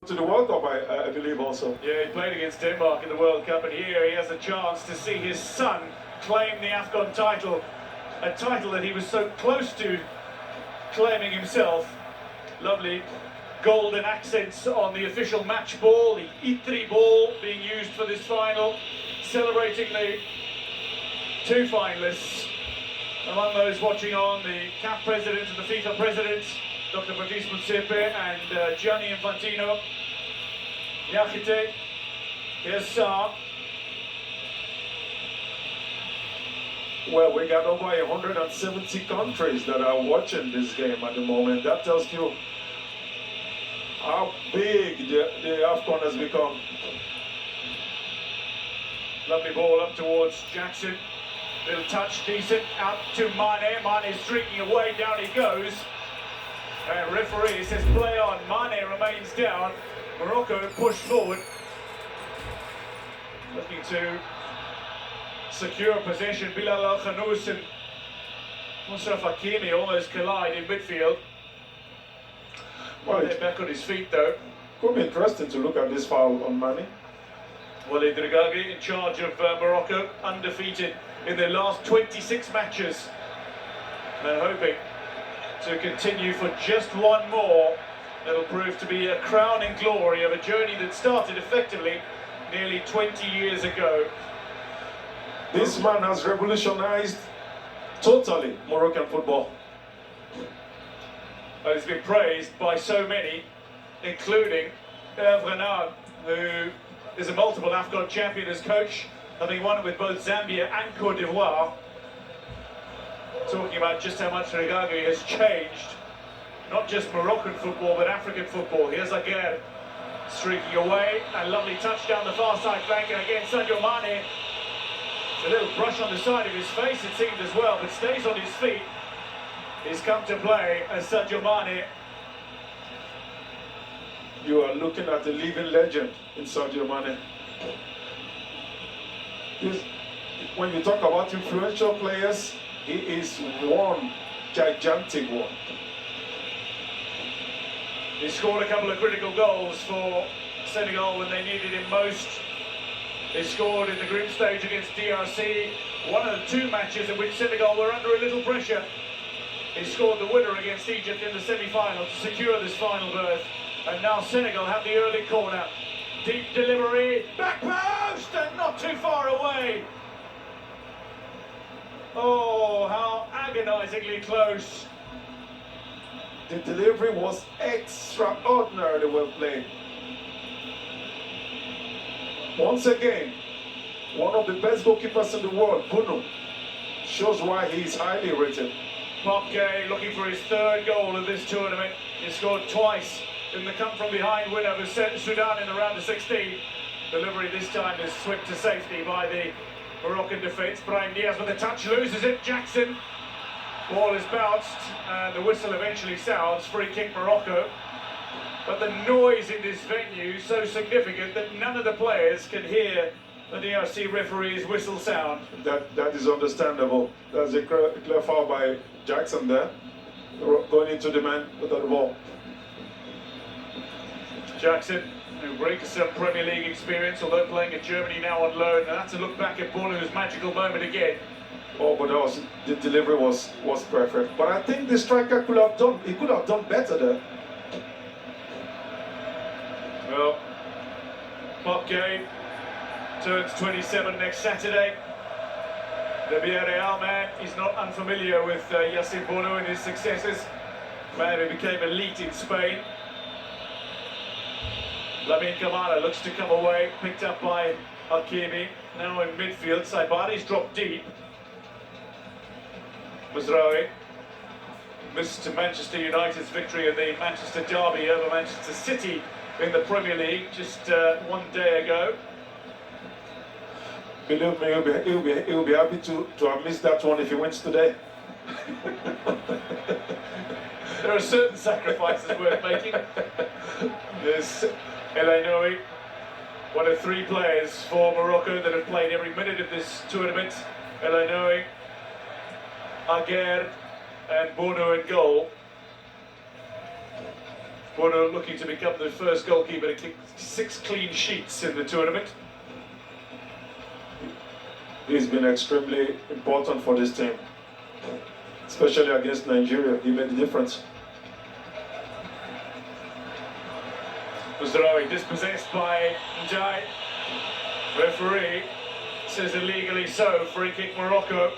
To the World Cup, I believe also. Yeah, he played against Denmark in the World Cup, and here he has a chance to see his son claim the AFCON title, a title that he was so close to claiming himself. Lovely golden accents on the official match ball, the Itri ball being used for this final, celebrating the two finalists. Among those watching on, the CAF president and the FIFA president, Dr. Patrice Motsepe and Gianni Infantino. Yakite, here's Sa. Well, we got over 170 countries that are watching this game at the moment. That tells you how big the AFCON has become. Lovely ball up towards Jackson. Little touch, decent, out to Mane. Mane streaking away, down he goes. And referee says play on. Mane remains down. Morocco push forward. Looking to secure possession. Bilal Al-Khanous and Musraf Hakimi almost collide in midfield. Well, they're back on his feet though. Could be interesting to look at this foul on Mane. Walid Regragui in charge of Morocco, undefeated in their last 26 matches. And hoping to continue for just one more. It'll prove to be a crowning glory of a journey that started effectively nearly 20 years ago. This man has revolutionized totally Moroccan football. And it's been praised by so many, including Hervé Renard, who is a multiple AFCON champion as coach, having won it with both Zambia and Cote d'Ivoire. Talking about just how much Regragui has changed, not just Moroccan football, but African football. Here's Aguerd streaking away, a lovely touch down the far side flank, and again Sadio Mane. A little brush on the side of his face, it seemed as well, but stays on his feet. He's come to play as Sadio Mane. You are looking at a living legend in Sadio Mane. When you talk about influential players, he is one gigantic one. He scored a couple of critical goals for Senegal when they needed him most. He scored in the group stage against DRC, one of the two matches in which Senegal were under a little pressure. He scored the winner against Egypt in the semi-final to secure this final berth. And now Senegal have the early corner. Deep delivery, back post, and not too far away. Oh, how agonizingly close. The delivery was extraordinarily well played. Once again, one of the best goalkeepers in the world, Bruno, shows why he is highly rated. Popke looking for his third goal of this tournament. He scored twice in the come-from-behind win over Sudan in the round of 16. Delivery this time is swept to safety by the Moroccan defence. Brahim Diaz with a touch, loses it. Jackson. Ball is bounced and the whistle eventually sounds. Free kick Morocco. But the noise in this venue is so significant that none of the players can hear the DRC referee's whistle sound. That is understandable. That's a clear foul by Jackson there, going into the man without the ball. Jackson, who brings some Premier League experience, although playing in Germany now on loan, and that's a look back at Bono's magical moment again. Oh, but the delivery was perfect. But I think the striker could have done better there. Well, Popke turns 27 next Saturday. The Villarreal man is not unfamiliar with Yassine Bono and his successes. Man who became elite in Spain. Lamine Camara looks to come away, picked up by Hakimi. Now in midfield, Saibari's dropped deep. Mazraoui missed Manchester United's victory in the Manchester derby over Manchester City in the Premier League just one day ago. Believe me, he'll be happy to have missed that one if he wins today. There are certain sacrifices worth making. There's El Ainoui, one of three players for Morocco that have played every minute of this tournament. El Ainoui, Aguerd and Bono in goal. Bono looking to become the first goalkeeper to kick 6 clean sheets in the tournament. He's been extremely important for this team, especially against Nigeria. He made the difference. Mazraoui dispossessed by Ndiaye. Referee says illegally so, free kick Morocco.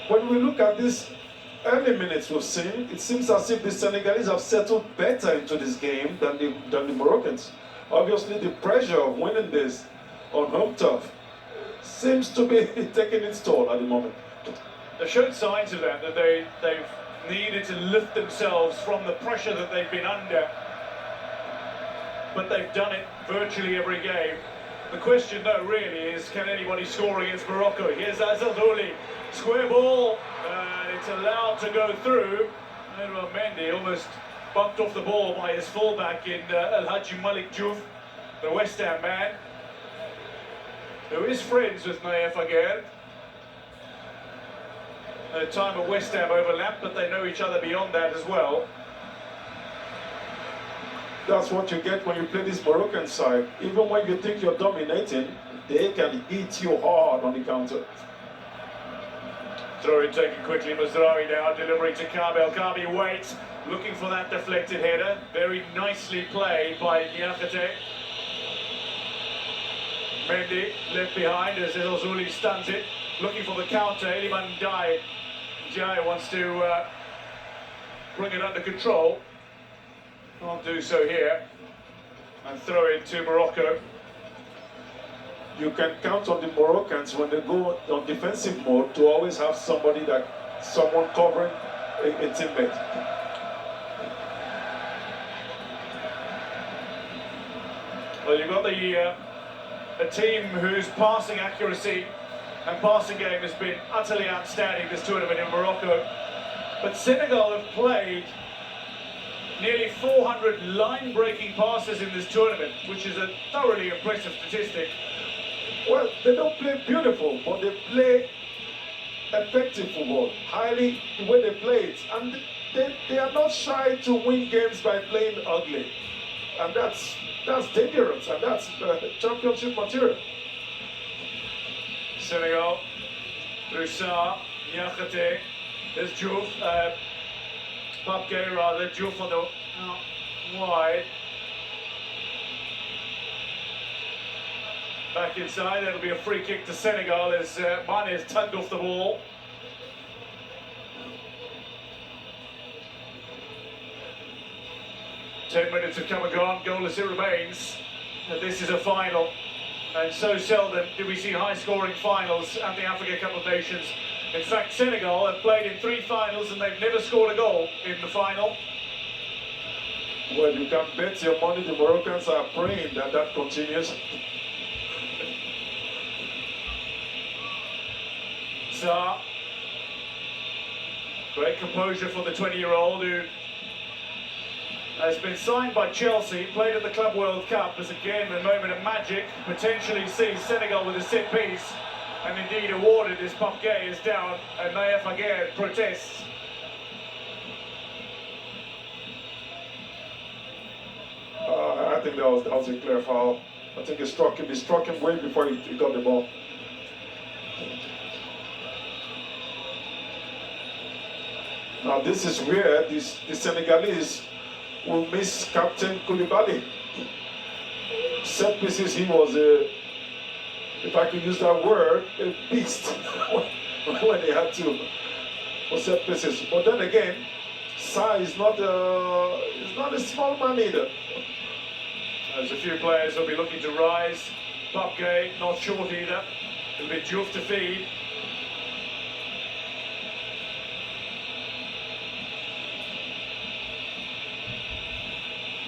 When we look at these early minutes we've seen, it seems as if the Senegalese have settled better into this game than the Moroccans. Obviously, the pressure of winning this on home turf seems to be taking its toll at the moment. They've shown signs of that they've needed to lift themselves from the pressure that they've been under. But they've done it virtually every game. The question, though, really is, can anybody score against Morocco? Here's Azaldouli, square ball, and it's allowed to go through. And Mendy almost bumped off the ball by his fullback in El Hadji Malik Diouf, the West Ham man, who is friends with Nayef Aguerd. Their time at West Ham overlapped, but they know each other beyond that as well. That's what you get when you play this Moroccan side. Even when you think you're dominating, they can hit you hard on the counter. Throw in taken quickly, Mazraoui now delivering to Kabi. Kabi waits, looking for that deflected header. Very nicely played by Niakate. Mendy left behind as Azaldouli stuns it, looking for the counter. Iliman Ndiaye. Ndiaye wants to bring it under control. Can't do so here. And throw it to Morocco. You can count on the Moroccans when they go on defensive mode to always have someone covering a teammate. Well, you've got a team whose passing accuracy and passing game has been utterly outstanding this tournament in Morocco. But Senegal have played nearly 400 line-breaking passes in this tournament, which is a thoroughly impressive statistic. Well, they don't play beautiful, but they play effective football. Highly the way they play it. And they are not shy to win games by playing ugly. And that's dangerous, and that's championship material. Senegal, through Sarr, Niakate, there's Diouf, Pape Gueye rather, Diouf on the wide. Back inside, that'll be a free kick to Senegal as Mane is tugged off the ball. Ten minutes have come and gone, goalless it remains. And this is a final, and so seldom do we see high-scoring finals at the Africa Cup of Nations. In fact, Senegal have played in 3 finals and they've never scored a goal in the final. Well, you can bet your money the Moroccans are praying that continues. Sarr, great composure for the 20-year-old who has been signed by Chelsea, played at the Club World Cup as again a moment of magic, potentially sees Senegal with a set piece, and indeed awarded as Pape Gueye is down and Nayef Aguerd protests. I think that was a clear foul. I think he struck him way before he got the ball. Now this is where the Senegalese will miss Captain Koulibaly. Set pieces, he was if I could use that word, a beast when they had to for set pieces. But then again, Sarr is not a small man either. There's a few players who'll be looking to rise. Pape Gueye, not short either. It'll be Diouf to feed.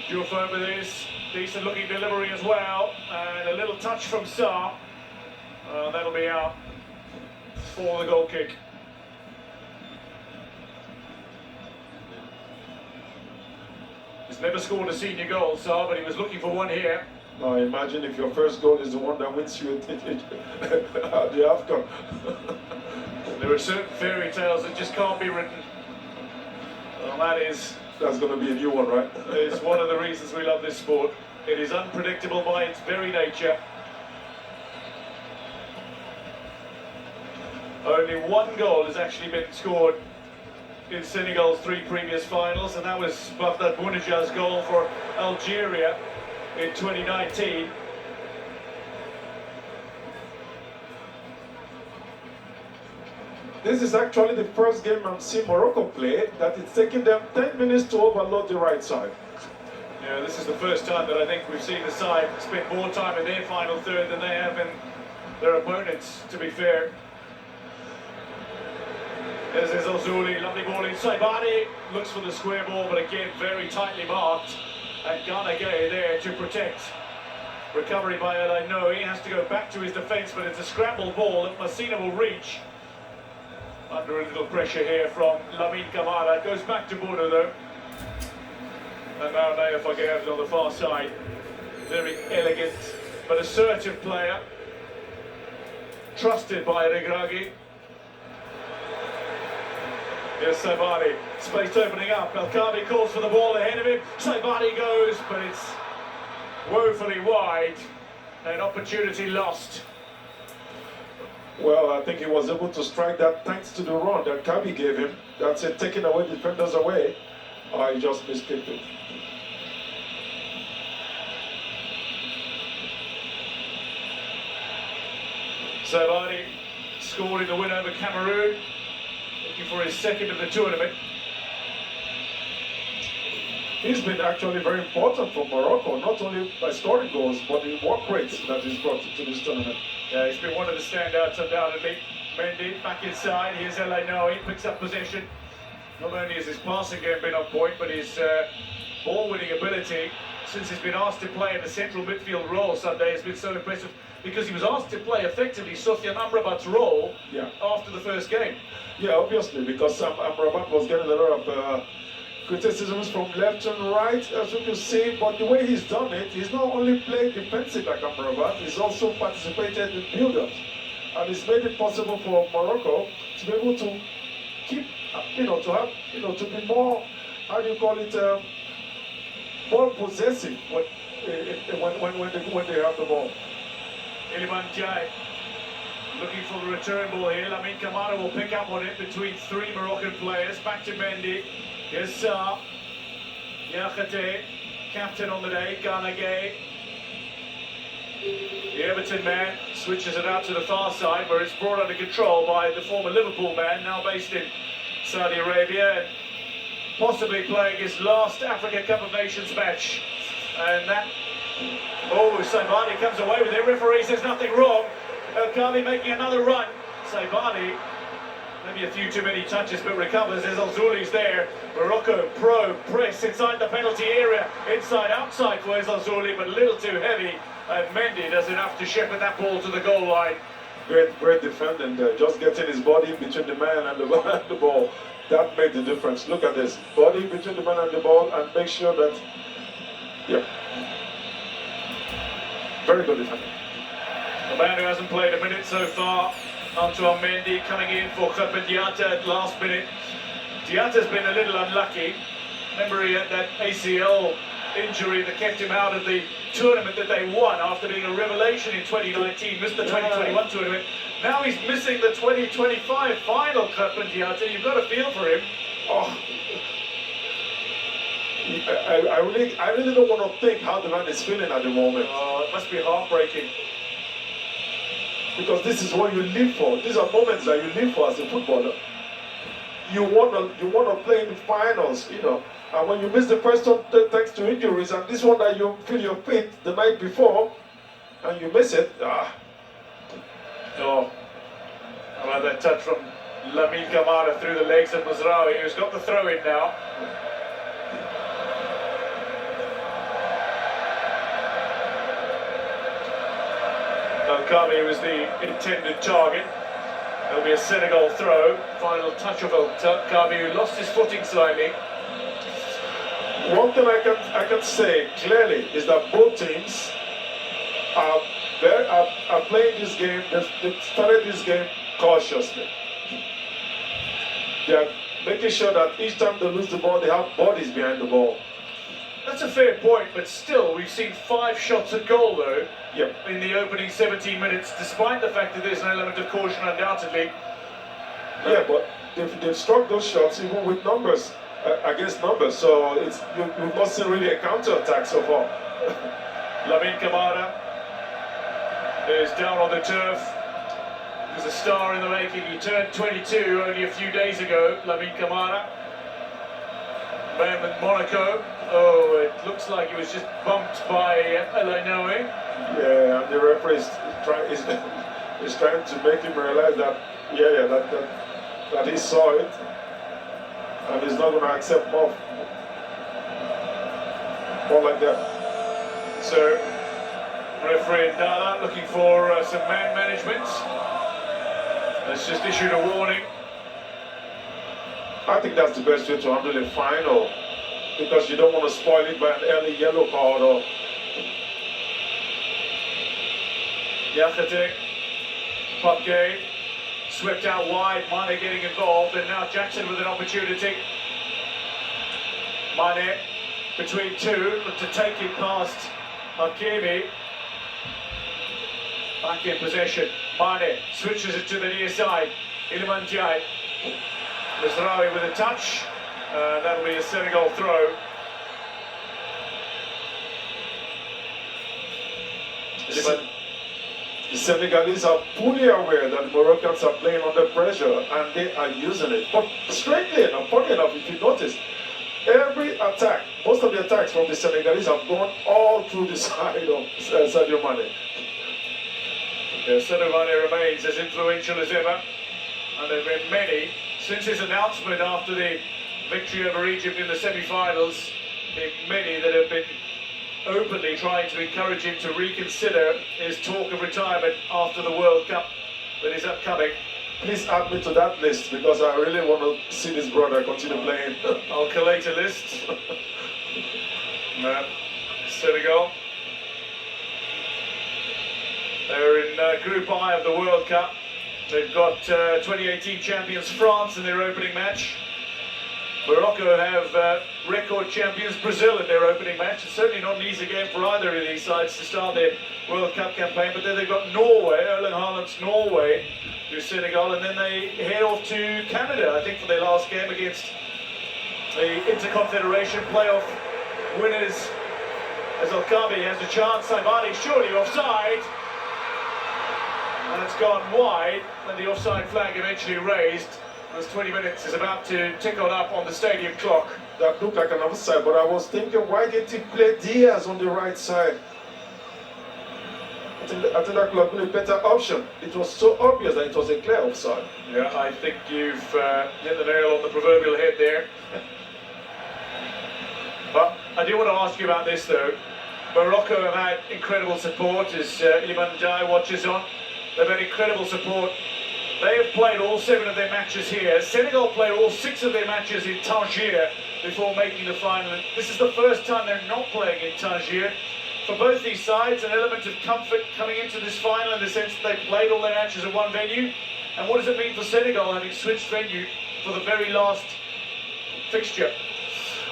Diouf over this, decent looking delivery as well, and a little touch from Sarr. That'll be out for the goal kick. He's never scored a senior goal, Sarr, but he was looking for one here. Now imagine if your first goal is the one that wins you at the AFCON. There are certain fairy tales that just can't be written. And That's going to be a new one, right? is one of the reasons we love this sport. It is unpredictable by its very nature. Only one goal has actually been scored in Senegal's 3 previous finals, and that was Baghdad Bounedja's goal for Algeria in 2019. This is actually the first game I'm seeing Morocco play that it's taking them 10 minutes to overload the right side. Yeah, this is the first time that I think we've seen the side spend more time in their final third than they have in their opponents, to be fair. This is Ozuli, lovely ball inside. Badi looks for the square ball, but again very tightly marked. And Ganagay there to protect. Recovery by El Ainoui, has to go back to his defence, but it's a scrambled ball that Messina will reach. Under a little pressure here from Lamine Camara. Goes back to Bono though. And now Naya Fagev on the far side. Very elegant but assertive player. Trusted by Regragui. Here's Saibari. Space opening up. Elkabi calls for the ball ahead of him. Saibari goes, but it's woefully wide. An opportunity lost. Well, I think he was able to strike that thanks to the run that Kabi gave him. That's it, taking away defenders away. He just miskicked it. Saibari scored in the win over Cameroon. Looking for his second of the tournament. He's been actually very important for Morocco, not only by scoring goals, but the work rates that he's brought to this tournament. Yeah, he's been one of the standouts undoubtedly. Mendy back inside, here's El Ainoui, picks up possession. Not only has his passing game been on point, but his ball-winning ability, since he's been asked to play in the central midfield role Sunday, has been so impressive, because he was asked to play effectively Sofiane Amrabat's role after the first game. Yeah, obviously, because Amrabat was getting a lot of criticisms from left and right, as you can see, but the way he's done it, he's not only played defensive like Amrabat, he's also participated in build-ups. And it's made it possible for Morocco to be able to keep, to have, to be more, how do you call it, more possessive when they have the ball. Iliman Ndiaye looking for the return ball here. Lamine Camara will pick up on it between 3 Moroccan players. Back to Mendy. Here's Sarr. Yakhate, captain on the day. Ganagay. The Everton man switches it out to the far side, where it's brought under control by the former Liverpool man, now based in Saudi Arabia, and possibly playing his last African Cup of Nations match. And that... Oh, Saibari comes away with it. Referee says nothing wrong. Elkabi making another run. Saibari, maybe a few too many touches, but recovers as Al-Zouli's there. Morocco press inside the penalty area. Inside, outside for Al-Zouli, but a little too heavy. And Mendy does enough to shepherd that ball to the goal line. Great defending there. Just getting his body in between the man and the ball. That made the difference. Look at this. Body between the man and the ball, and make sure that... Yeah. Very good defending. A man who hasn't played a minute so far, Antoine Mendy coming in for Krépin Diatta at last minute. Diatta's been a little unlucky. Remember, he had that ACL injury that kept him out of the tournament that they won after being a revelation in 2019, missed the 2021 tournament. Now he's missing the 2025 final, Krépin Diatta. You've got a feel for him. Oh. I really don't want to think how the man is feeling at the moment. Oh, it must be heartbreaking. Because this is what you live for. These are moments that you live for as a footballer. You want to play in the finals, And when you miss the first one thanks to injuries, and this one that you feel your feet the night before, and you miss it, Oh, how about that touch from Lamine Camara through the legs of Mazraoui, who's got the throw in now. Elkabi was the intended target. There'll be a Senegal throw. Final touch of Elkabi, who lost his footing slightly. One thing I can say clearly is that both teams are playing this game. They started this game cautiously. They are making sure that each time they lose the ball, they have bodies behind the ball. That's a fair point, but still, we've seen 5 shots at goal, though, Yep. in the opening 17 minutes, despite the fact that there's an element of caution, undoubtedly. Yeah, but they've struck those shots even with numbers, against numbers, so you've not seen really a counter-attack so far. Lamine Camara is down on the turf. He's a star in the making. He turned 22 only a few days ago, Lamine Camara. Man with Monaco. Oh, it looks like he was just bumped by Elanoe. Yeah, and the referee is trying to make him realize that, that he saw it, and he's not going to accept more like that. So, referee Ndala looking for some man management. Has just issued a warning. I think that's the best way to handle a final, because you don't want to spoil it by an early yellow card or... Yakate, Popke, swept out wide, Mane getting involved, and now Jackson with an opportunity. Mane between two, look to take it past Hakimi. Back in possession, Mane switches it to the near side. Iliman Ndiaye, Mizraoui with a touch, that'll be a Senegal throw. The Senegalese are fully aware that the Moroccans are playing under pressure, and they are using it. But strangely enough, funny enough, if you notice, every attack, most of the attacks from the Senegalese have gone all through the side of Sadio Mane. Yeah, Sadio Mane remains as influential as ever, and there have been many since his announcement after the victory over Egypt in the semi-finals. There have been many that have been openly trying to encourage him to reconsider his talk of retirement after the World Cup that is upcoming. Please add me to that list, because I really want to see this brother continue playing. I'll collate a list. Senegal. They're in Group I of the World Cup. They've got 2018 champions France in their opening match. Morocco have record champions Brazil in their opening match. It's certainly not an easy game for either of these sides to start their World Cup campaign, but then they've got Norway, Erling Haaland's Norway, to Senegal, and then they head off to Canada, I think, for their last game against the Interconfederation playoff winners, as Alkabi has a chance. Saibani surely offside, and it's gone wide, and the offside flag eventually raised. As 20 minutes is about to tick on up on the stadium clock. That looked like an offside, but I was thinking, why didn't he play Diaz on the right side? I think that could have been a better option. It was so obvious that it was a clear offside. Yeah, I think you've hit the nail on the proverbial head there. But I do want to ask you about this, though. Morocco have had incredible support, as Iliman Ndiaye watches on. They've had incredible support. They have played all 7 of their matches here. Senegal played all 6 of their matches in Tangier before making the final. This is the first time they're not playing in Tangier. For both these sides, an element of comfort coming into this final in the sense that they played all their matches at one venue. And what does it mean for Senegal having switched venue for the very last fixture?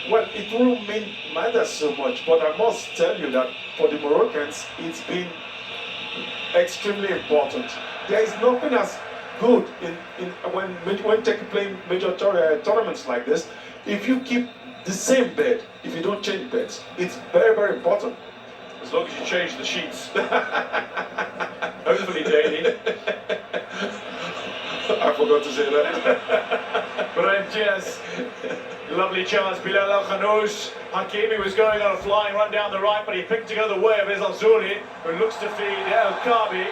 Well, it won't matter so much, but I must tell you that for the Moroccans, it's been extremely important. There is nothing as good when playing major tournaments like this. If you keep the same bed, if you don't change beds, it's very, very important. As long as you change the sheets. Hopefully daily. I forgot to say that. Brahim Diaz. Lovely chance, Bilal Al-Khanous. Hakimi was going on a flying run down the right, but he picked to go the way of Al-Zouri, who looks to feed El-Kabi.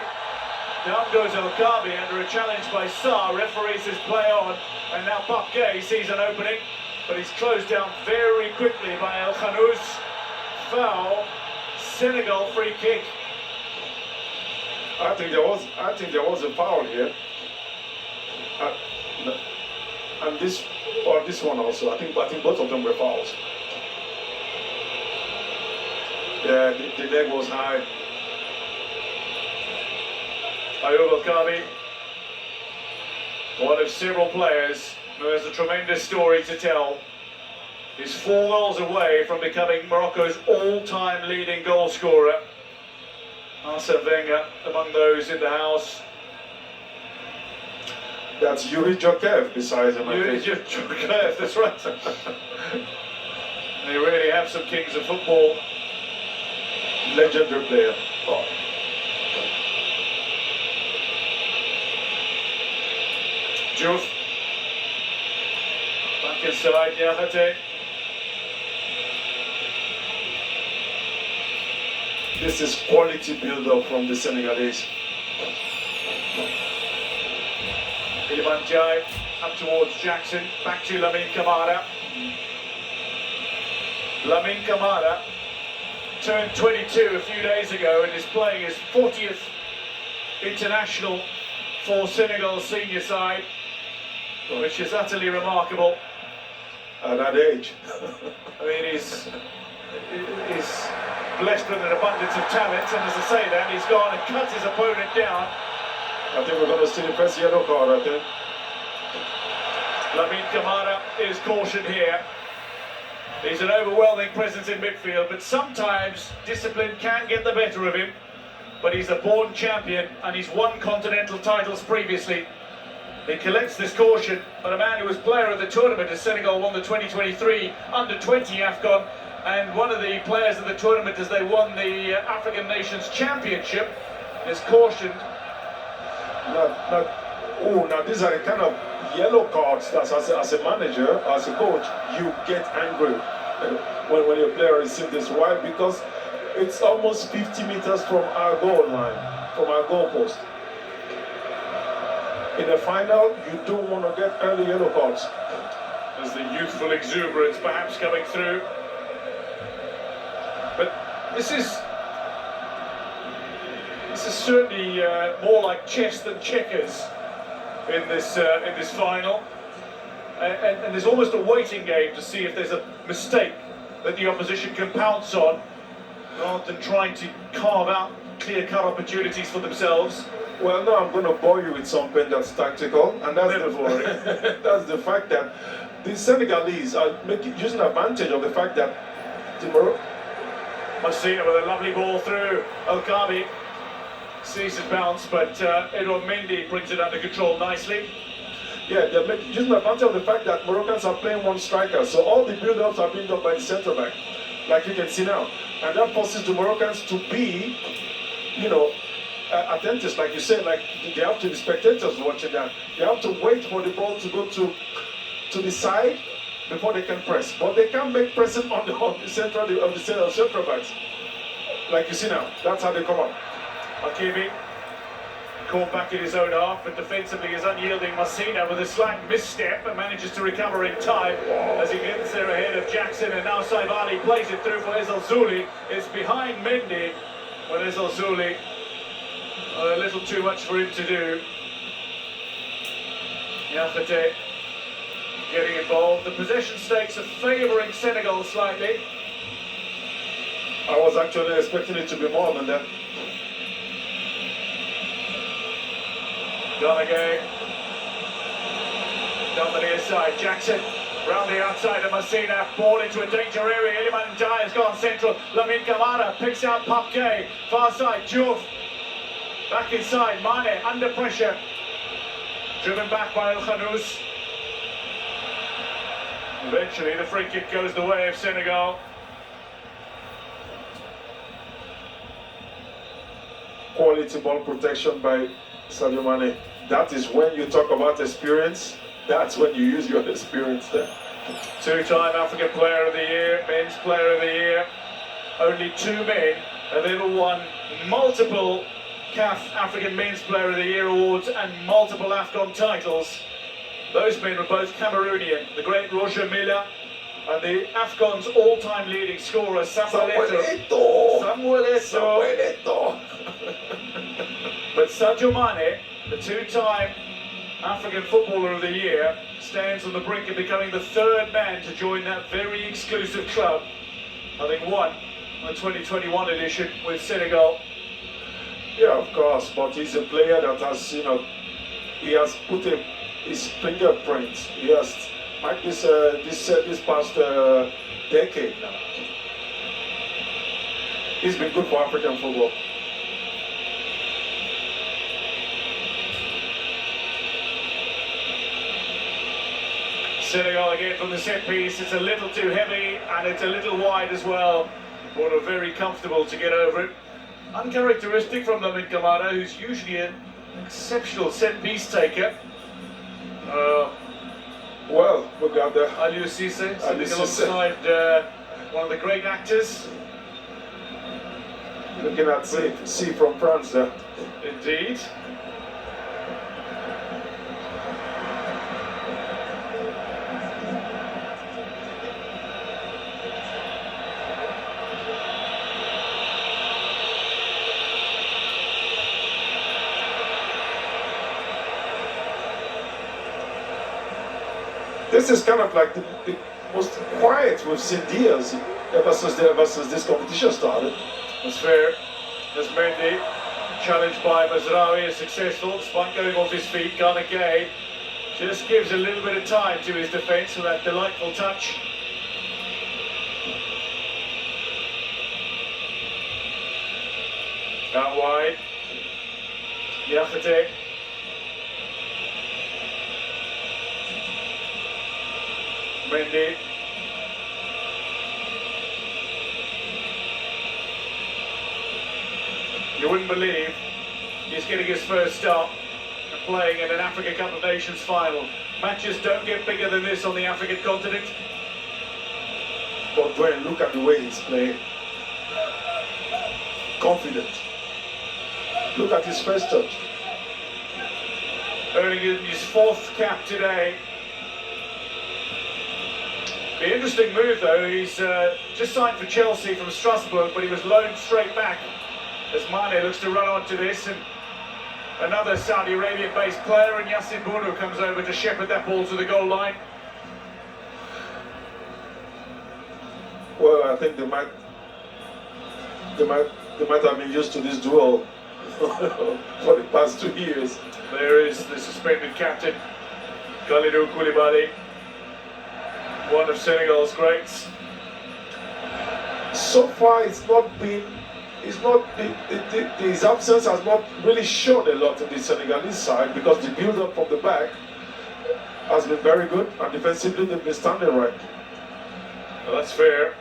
Down goes El-Kabi under a challenge by Sarr. Referee says play on, and now Popke sees an opening, but he's closed down very quickly by El-Khanous. Foul. Senegal free kick. I think there was a foul here. And this one also. I think both of them were fouls. Yeah, the leg was high. Ayoub El-Kabi, one of several players who has a tremendous story to tell. He's 4 goals away from becoming Morocco's all-time leading goal scorer. Arsene Wenger among those in the house. That's Yuri Jokev beside him. Yuri Jokev, that's right. They really have some kings of football. Legendary player. Oh. Diouf. Back inside, Niakhaté. This is quality build-up from the Senegalese. Iliman Ndiaye up towards Jackson, back to Lamine Camara. Lamine Camara turned 22 a few days ago and is playing his 40th international for Senegal's senior side, which is utterly remarkable. At that age. I mean, he's blessed with an abundance of talent, and as I say that, he's gone and cut his opponent down. I think we're going to see the first yellow card, I think. Lamine Camara is cautioned here. He's an overwhelming presence in midfield, but sometimes discipline can get the better of him. But he's a born champion, and he's won continental titles previously. He collects this caution, but a man who was player of the tournament as Senegal won the 2023 Under-20 AFCON, and one of the players of the tournament as they won the African Nations Championship, is cautioned. Now these are the kind of yellow cards that as a manager, as a coach, you get angry when your player receives this. Why? Because it's almost 50 meters from our goal line, from our goal post. In the final, you don't want to get early yellow cards. There's the youthful exuberance perhaps coming through. But this is certainly more like chess than checkers in this final, and there's almost a waiting game to see if there's a mistake that the opposition can pounce on, rather than trying to carve out clear-cut opportunities for themselves. Well, now I'm going to bore you with something that's tactical, and that's that's the fact that the Senegalese are using advantage of the fact that Massina with a lovely ball through. El-Kabi sees it bounce, but Edouard Mendy brings it under control nicely. Yeah, they're using advantage of the fact that Moroccans are playing one striker, so all the build-ups are being done by the centre back, like you can see now, and that forces the Moroccans to be, you know, attentive, like you said, like they have to be spectators watching that. They have to wait for the ball to go to the side before they can press, but they can't make pressing on the central backs, like you see now. That's how they come up. Hakimi caught back in his own half, but defensively is unyielding. Massina with a slight misstep and manages to recover in time as he gets there ahead of Jackson, and now Saibali plays it through for Ezel Zouli. It's behind Mendy, but Ezel Zouli a little too much for him to do. Niakhaté getting involved. The possession stakes are favouring Senegal slightly. I was actually expecting it to be more than that. Donaghy down the near side. Jackson round the outside of Massina. Ball into a danger area. Iliman Ndiaye has gone central. Lamine Camara picks out Papke. Far side. Diouf. Back inside. Mane under pressure. Driven back by El Khanous. Eventually the free kick goes the way of Senegal. Quality ball protection by Sadio Mane. That is when you talk about experience. That's when you use your experience there. Two-time African Player of the Year, Men's Player of the Year. Only 2 men have ever won multiple CAF African Men's Player of the Year awards and multiple AFCON titles. Those men were both Cameroonian. The great Roger Milla and the AFCON's all-time leading scorer Samuel Eto'o. But Sadio Mane, the 2-time African Footballer of the Year, stands on the brink of becoming the 3rd man to join that very exclusive club, having won the 2021 edition with Senegal. Yeah, of course, but he's a player that has, you know, he has put a his fingerprints. Yes, like this past decade now. He's been good for African football. Senegal again from the set piece. It's a little too heavy and it's a little wide as well. But are very comfortable to get over it. Uncharacteristic from Lamine Camara, who's usually an exceptional set piece taker. Well, we got the Aliou Cisse sitting Cisse. alongside one of the great actors. Looking at C from France there. Indeed. This is kind of like the most quiet we've seen Diaz ever since this competition started. That's fair. As Mendy, challenged by Mazraoui, is successful despite going off his feet. Gana Gueye just gives a little bit of time to his defence with that delightful touch. Out wide. Diakhaté. Mendy. You wouldn't believe he's getting his first start and playing in an Africa Cup of Nations final. Matches don't get bigger than this on the African continent. But Dwayne, look at the way he's playing. Confident. Look at his first touch. Earning his fourth cap today. The interesting move though, he's just signed for Chelsea from Strasbourg, but he was loaned straight back as Mane looks to run onto this, and another Saudi Arabian-based player, and Yassine Bounou comes over to shepherd that ball to the goal line. Well, I think they might have been used to this duel for the past 2 years. There is the suspended captain, Kalidou Koulibaly, one of Senegal's greats. So far, his absence has not really shown a lot to the Senegalese side because the build-up from the back has been very good and defensively they've been standing right. Well, that's fair.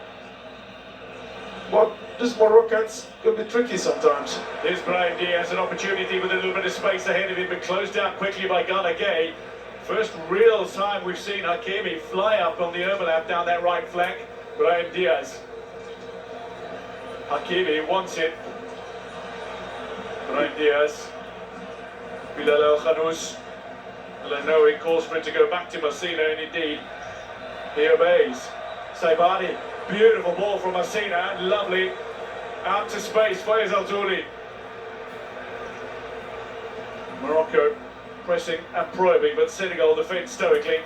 But these Moroccans can be tricky sometimes. Here's Brahim Diaz, an opportunity with a little bit of space ahead of him, but closed down quickly by Gana Gueye. First real time we've seen Hakimi fly up on the overlap down that right flank. Brahim Diaz. Hakimi wants it. Brahim Diaz. Bilal El Khanous. Lenoe calls for it to go back to Messina, and indeed he obeys. Saibari, beautiful ball from Messina, lovely. Out to space, Faiz Al Touli. Morocco pressing and probing, but Senegal defends stoically.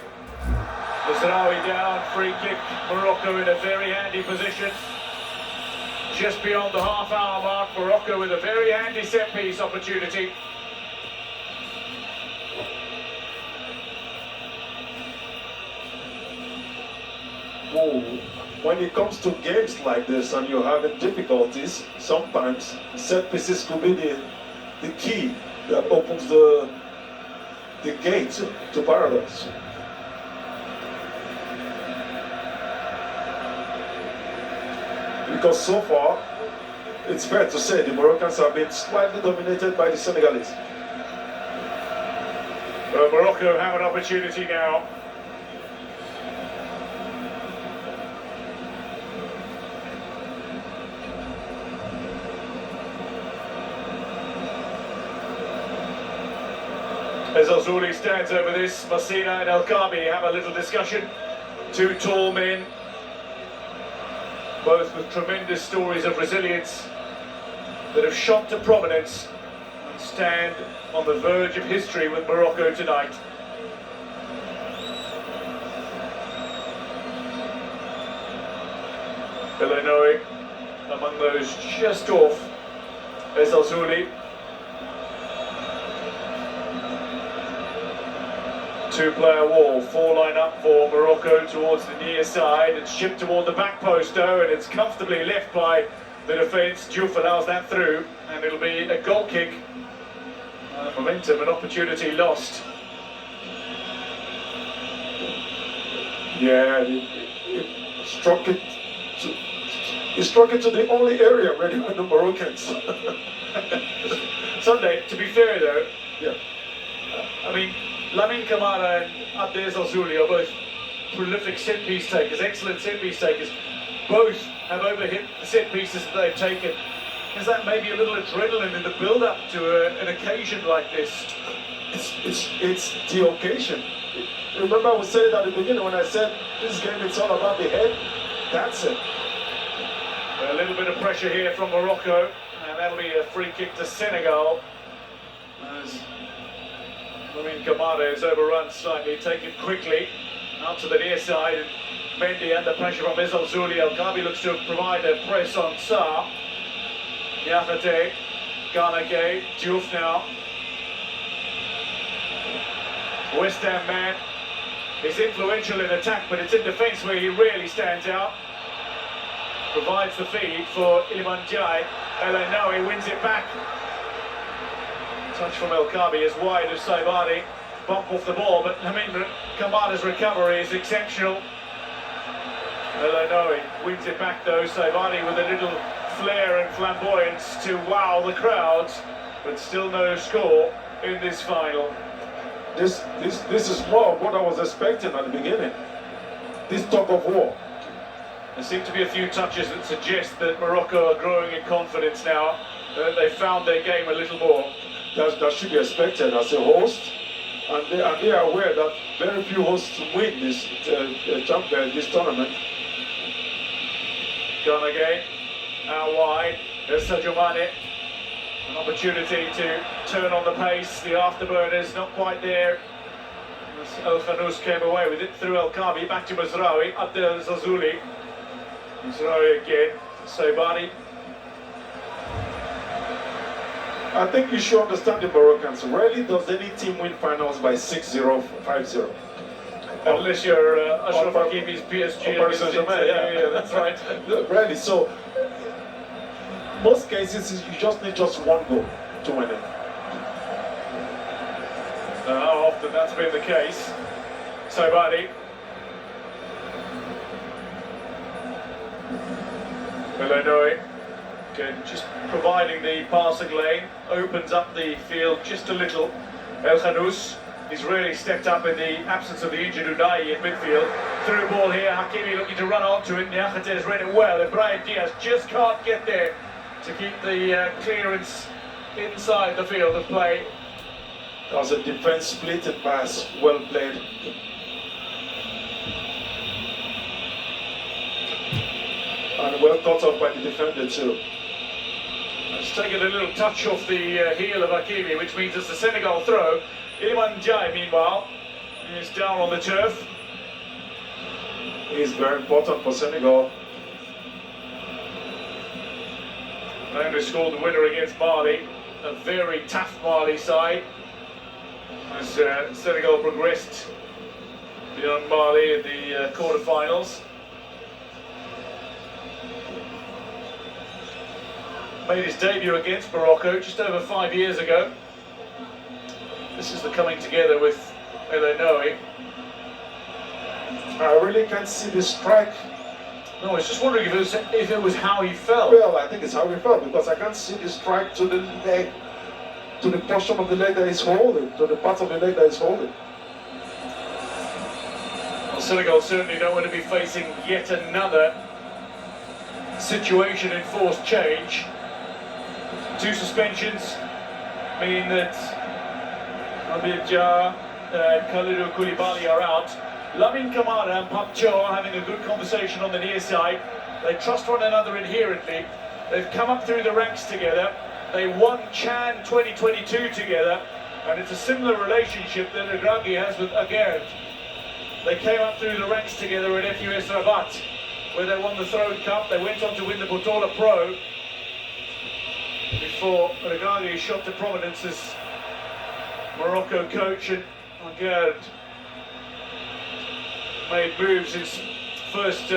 Mazraoui down, free kick. Morocco in a very handy position. Just beyond the half-hour mark, Morocco with a very handy set-piece opportunity. Ooh. When it comes to games like this and you're having difficulties, sometimes set pieces could be the key that opens the gate to paradise. Because so far, it's fair to say the Moroccans have been slightly dominated by the Senegalese. Morocco have an opportunity now. As Al-Zouli stands over this, Messina and El Khabi have a little discussion. Two tall men, both with tremendous stories of resilience that have shot to prominence and stand on the verge of history with Morocco tonight. Lenoe among those just off as Al-Zouli. Two-player wall, four line up for Morocco towards the near side. It's shipped toward the back post though, and it's comfortably left by the defence. Diouf allows that through, and it'll be a goal kick. Momentum and opportunity lost. Yeah, it struck it. He struck it to the only area ready for the Moroccans. Sunday, to be fair though, Yeah. I mean, Lamine Camara and Abdel Zazuli are both prolific set-piece takers, excellent set-piece takers. Both have overhit the set pieces that they've taken. Is that maybe a little adrenaline in the build-up to an occasion like this? It's the occasion. Remember, I was saying at the beginning when I said this game, it's all about the head. That's it. A little bit of pressure here from Morocco, and that'll be a free kick to Senegal. As Lamine Camara is overrun slightly, taken quickly out to the near side. And Mendy under pressure from Zazuli. El-Kabi looks to provide a press on Sarr. Niakhaté, Ganagay, Diouf now. West Ham man. He's influential in attack, but it's in defence where he really stands out. Provides the feed for Iliman Ndiaye. El Ainaoui wins it back. Touch from El-Kabi is wide of Saibari. Bump off the ball, but Lamine Camara's recovery is exceptional. El Ainaoui wins it back though. Saibari with a little flair and flamboyance to wow the crowds, but still no score in this final. This is more of what I was expecting at the beginning. This tug of war. There seem to be a few touches that suggest that Morocco are growing in confidence now, that they found their game a little more. That should be expected as a host, and they are aware that very few hosts win this this tournament. Ganagay, out wide, there's Sadio Mane. An opportunity to turn on the pace, the afterburners not quite there. El Khanous came away with it through El-Kabi, back to Mazraoui, Abdel Zazuli. Mazraoui again, Saibari. I think you should understand the Moroccans. Rarely does any team win finals by 6-0, 5-0. Unless you're Ashraf Hakimi's PSG. Paris Saint-Germain, yeah, that's right. Rarely. So, most cases, you just need just one goal to win it. How often that's been the case. Saibari. El Ainaoui. Again, just providing the passing lane, opens up the field just a little. El Khanous, he's really stepped up in the absence of the injured Unai in midfield. Through ball here, Hakimi looking to run onto it. Niakhaté has read it well. Ibrahim Diaz just can't get there to keep the clearance inside the field of play. That was a defense split and pass, well played. And well caught off by the defender too. It's taken a little touch off the heel of Hakimi, which means it's a Senegal throw. Iliman Ndiaye, meanwhile, is down on the turf. He's very important for Senegal. They only scored the winner against Mali, a very tough Mali side. As Senegal progressed beyond Mali in the quarterfinals. Made his debut against Morocco just over 5 years ago. This is the coming together with El Ainaoui. I really can't see the strike. No, I was just wondering if it was how he felt. Well, I think it's how he felt, because I can't see the strike to the leg, to the portion of the leg that he's holding, to the part of the leg that he's holding. Well, Senegal certainly don't want to be facing yet another situation in forced change. 2 suspensions mean that Habib Dia and Kalidou Koulibaly are out. Lamine Camara and Pape Thiaw are having a good conversation on the near side. They trust one another inherently. They've come up through the ranks together. They won Chan 2022 together, and it's a similar relationship that Regragui has with Aguerd. They came up through the ranks together at FUS Rabat, where they won the Throne Cup. They went on to win the Botola Pro before Regragui shot to prominence as Morocco coach, and Aguerd made moves since first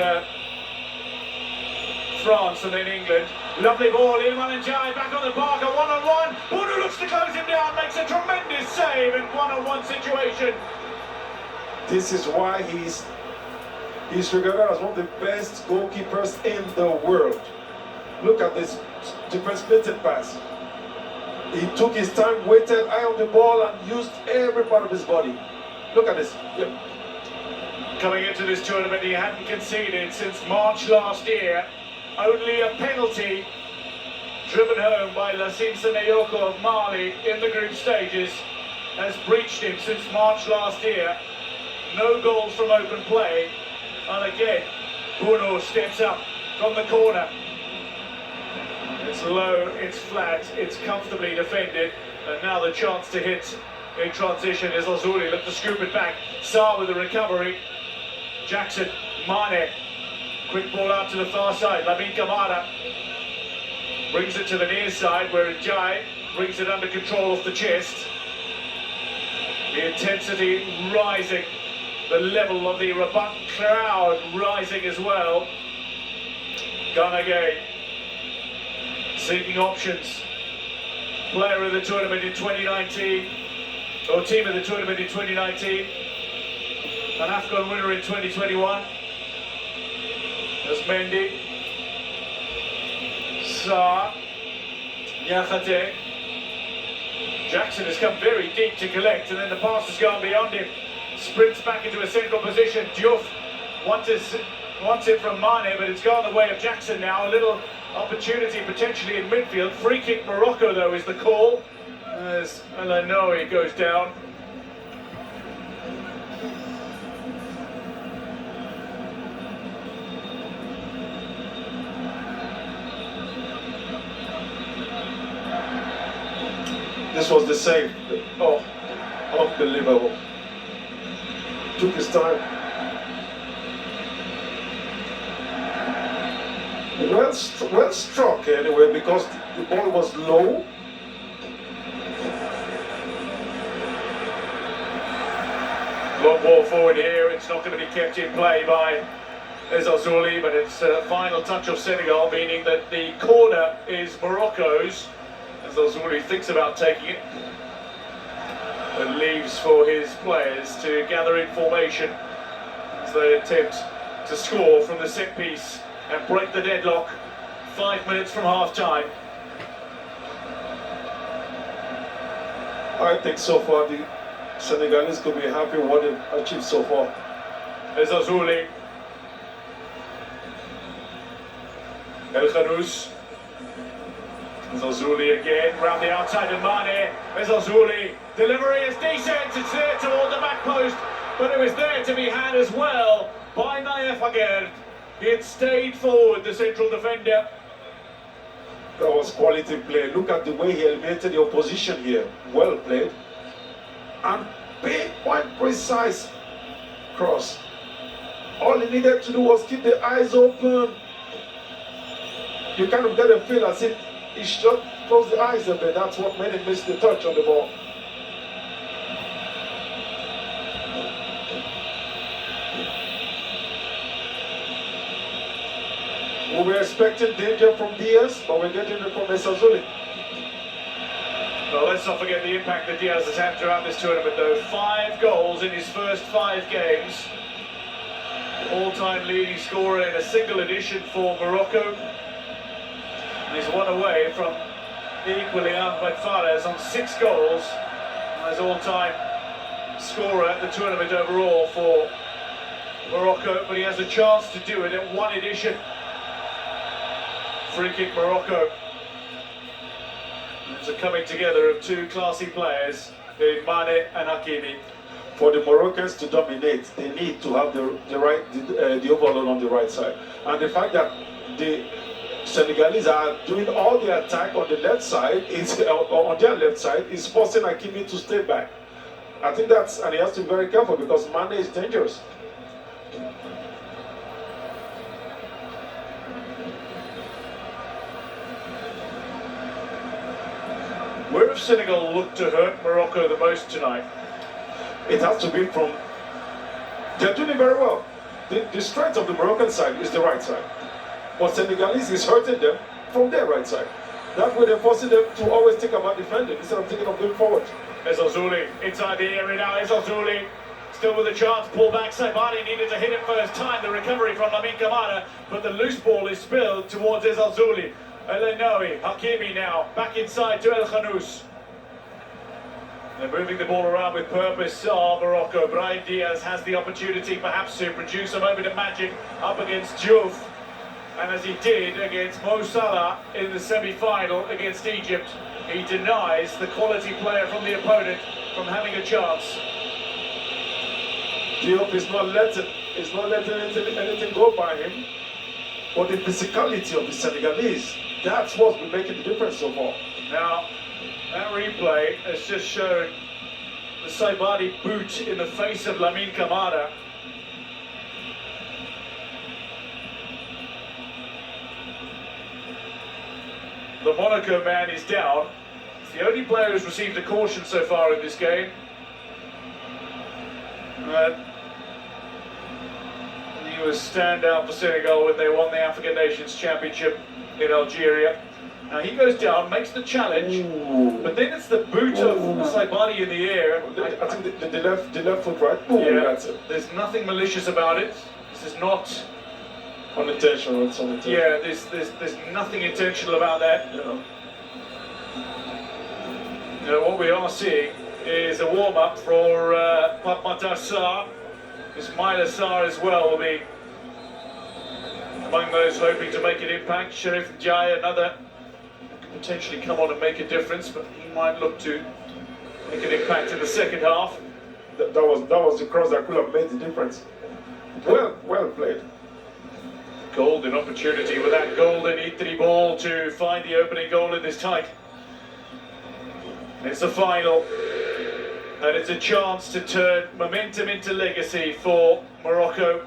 France and then England. Lovely ball, Ilman and Jai back on the park, a one-on-one. Bono looks to close him down, makes a tremendous save in one-on-one situation. This is why he's regarded as one of the best goalkeepers in the world. Look at this defense splitted pass. He took his time, waited, eye on the ball, and used every part of his body. Look at this. Yep. Coming into this tournament, he hadn't conceded since March last year. Only a penalty driven home by Lassine Seneyoko of Mali in the group stages has breached him since March last year. No goals from open play. And again, Bruno steps up from the corner. It's low, it's flat, it's comfortably defended. And now the chance to hit in transition is Azuli. Look to scoop it back. Sarr with the recovery. Jackson, Mane. Quick ball out to the far side. Lamine Camara brings it to the near side where Njai brings it under control off the chest. The intensity rising. The level of the Rabat crowd rising as well. Ganagay seeking options. Player of the tournament in 2019, or team of the tournament in 2019. An AFCON winner in 2021. There's Mendy. Sarr. Niakhaté. Jackson has come very deep to collect, and then the pass has gone beyond him. Sprints back into a central position. Diouf wants it from Mane, but it's gone the way of Jackson now. A little opportunity potentially in midfield. Free kick Morocco, though, is the call. As Elanoe goes down. This was the save. Oh, unbelievable. Took his time. Well struck anyway, because the ball was low. Long ball forward here. It's not going to be kept in play by Ezazuli, but it's a final touch of Senegal, meaning that the corner is Morocco's. Ezazuli thinks about taking it, and leaves for his players to gather in formation as they attempt to score from the set piece and break the deadlock 5 minutes from half time. I think so far the Senegalese could be happy with what they've achieved so far. Ezazuli. El Khanous. Ezazuli again, round the outside of Mane. Ezazuli, delivery is decent, it's there toward the back post, but it was there to be had as well by Naif Aguerd. He had stayed forward, the central defender. That was quality play. Look at the way he eliminated the opposition here. Well played. And pinpoint precise cross. All he needed to do was keep the eyes open. You kind of get a feel as if he should close the eyes a bit. That's what made him miss the touch on the ball. We were expecting danger from Diaz, but we're getting it from Ezazuli. Well, let's not forget the impact that Diaz has had throughout this tournament, though. 5 goals in his first 5 games. All-time leading scorer in a single edition for Morocco. And he's one away from equally Ahmed Fares on 6 goals as all-time scorer at the tournament overall for Morocco, but he has a chance to do it in 1 edition. Free kick Morocco. It's a coming together of 2 classy players in Mane and Hakimi. For the Moroccans to dominate, they need to have the overload on the right side. And the fact that the Senegalese are doing all the attack on the left side, on their left side, is forcing Hakimi to stay back. I think that's, and he has to be very careful because Mane is dangerous. Where have Senegal looked to hurt Morocco the most tonight? It has to be from They're doing it very well. The strength of the Moroccan side is the right side. But Senegalese is hurting them from their right side. That way they're forcing them to always think about defending instead of thinking of going forward. Ezalzouli inside the area now. Ezalzouli still with a chance. Pull back. Saibari needed to hit it first time. The recovery from Lamine Camara, but the loose ball is spilled towards Ezalzouli. El Enaoui, Hakimi now back inside to El Khanous. They're moving the ball around with purpose. Morocco. Brahim Diaz has the opportunity perhaps to produce a moment of magic up against Diouf. And as he did against Mo Salah in the semi-final against Egypt, he denies the quality player from the opponent from having a chance. Diop is not letting anything go by him. But the physicality of the Senegalese, that's what's been making the difference so far. Now, that replay has just shown the Saibari boot in the face of Lamine Camara. The Monaco man is down. It's the only player who's received a caution so far in this game. He was standout for Senegal when they won the African Nations Championship in Algeria. Now he goes down, makes the challenge, but then it's the boot of Saibari in the air. I think the left foot, right? Yeah, That's it. there's nothing malicious about it. This is not unintentional. It's unintentional. Yeah, there's nothing intentional about that. What we are seeing is a warm-up for Pape Matar Sarr. Ismaila Sarr as well will be among those hoping to make an impact. Sherif Jai, another, could potentially come on and make a difference, but he might look to make an impact in the second half. That was the cross that could have made the difference. Well played. Golden opportunity with that golden Itri ball to find the opening goal in this tie. It's the final, and it's a chance to turn momentum into legacy for Morocco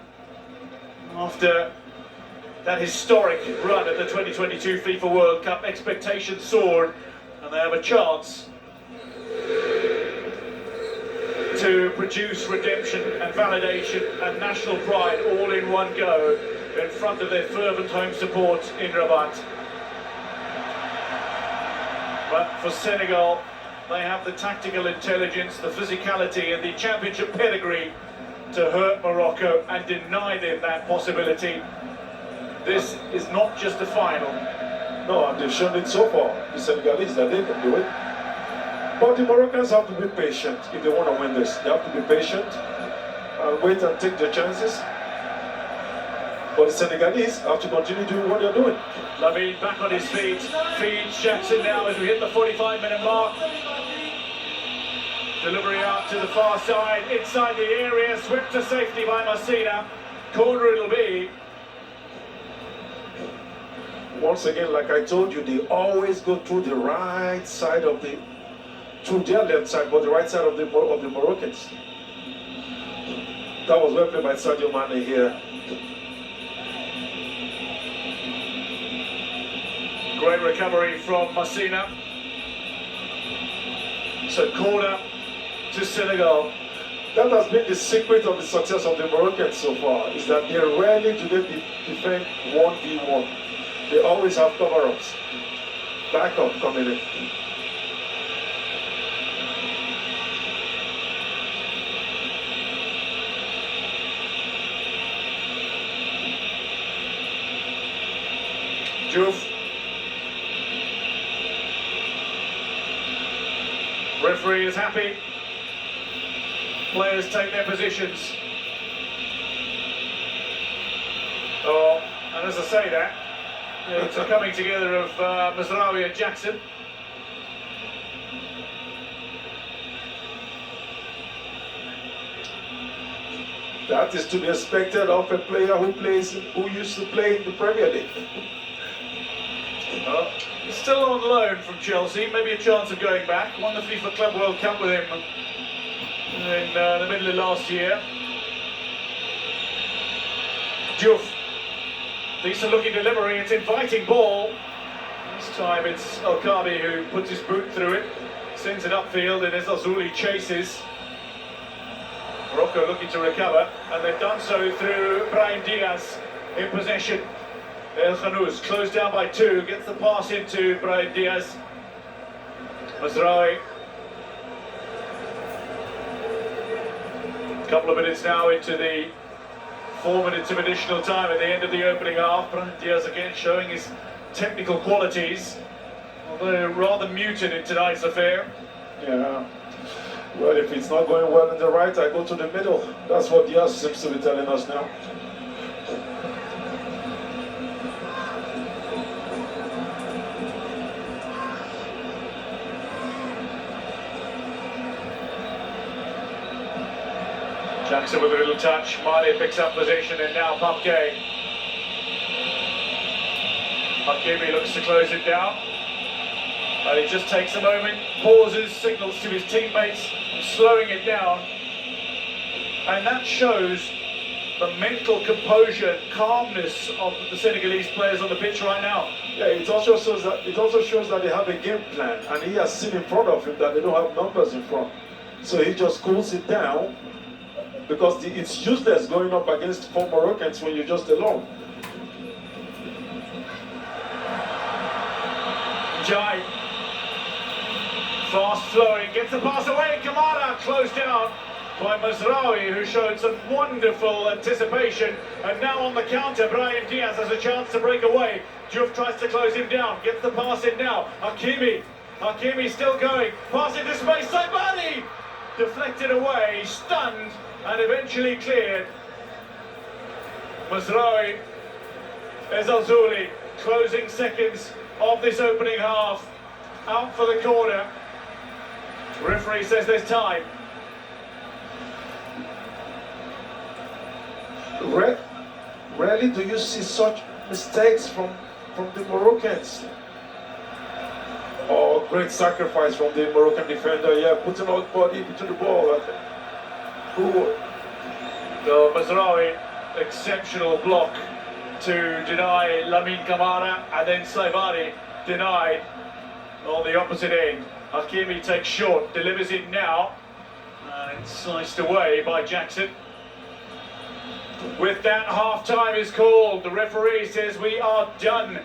after that historic run at the 2022 FIFA World Cup. Expectations soared, and they have a chance to produce redemption and validation and national pride all in one go in front of their fervent home support in Rabat. But for Senegal, they have the tactical intelligence, the physicality and the championship pedigree to hurt Morocco and deny them that possibility. This is not just a final. No, and they've shown it so far, the Senegalese, that they can do it. But the Moroccans have to be patient if they want to win this. They have to be patient and wait and take their chances. But the Senegalese have to continue doing what they're doing. Lamine back on his feet, feeds Jackson now as we hit the 45-minute mark. Delivery out to the far side, inside the area, swept to safety by Messina. Corner it'll be. Once again, like I told you, they always go through the right side of the, through their left side, but the right side of the Moroccans. That was well played by Sadio Mane here. Great recovery from Messina. So corner to Senegal. That has been the secret of the success of the Moroccans so far, is that they're rarely do they defend 1v1. They always have cover-ups. Backup coming in. Diouf. Referee is happy. Players take their positions. Oh, and as I say that, it's a coming together of Mazraoui and Jackson. That is to be expected of a player who used to play in the Premier League. Oh, he's still on loan from Chelsea, maybe a chance of going back. Won the FIFA Club World Cup with him in the middle of last year. Diouf, decent looking delivery, it's inviting ball. This time it's El Khabi who puts his boot through it, sends it upfield and Ezalzouli chases. Morocco looking to recover, and they've done so through Brahim Diaz in possession. El Khanous closed down by 2, gets the pass into Brahim Diaz. Mazraoui. A couple of minutes now into the 4 minutes of additional time at the end of the opening half. Brahim Diaz again showing his technical qualities, although rather muted in tonight's affair. Yeah. Well, if it's not going well in the right, I go to the middle. That's what Diaz seems to be telling us now. Jackson with a little touch. Mane picks up position, and now Papke. Hakimi looks to close it down. And he just takes a moment, pauses, signals to his teammates, slowing it down. And that shows the mental composure, calmness of the Senegalese players on the pitch right now. Yeah, it also shows that they have a game plan, and he has seen in front of him that they don't have numbers in front. So he just cools it down, because it's useless going up against 4 Moroccans when you're just alone. Jai, fast flowing, gets the pass away. Kamara closed down by Mazraoui, who showed some wonderful anticipation. And now on the counter, Brahim Diaz has a chance to break away. Diouf tries to close him down, gets the pass in now. Hakimi still going, pass into space. Saibari deflected away, stunned, and eventually cleared. Mazraoui, Ezalzouli, closing seconds of this opening half, out for the corner. Referee says there's time. Rarely do you see such mistakes from the Moroccans. Oh, great sacrifice from the Moroccan defender. Yeah, putting out body to the ball. So Mazraoui, exceptional block to deny Lamine Kamara, and then Saibari denied on the opposite end. Hakimi takes short, delivers it now, and sliced away by Jackson. With that, half-time is called. The referee says we are done.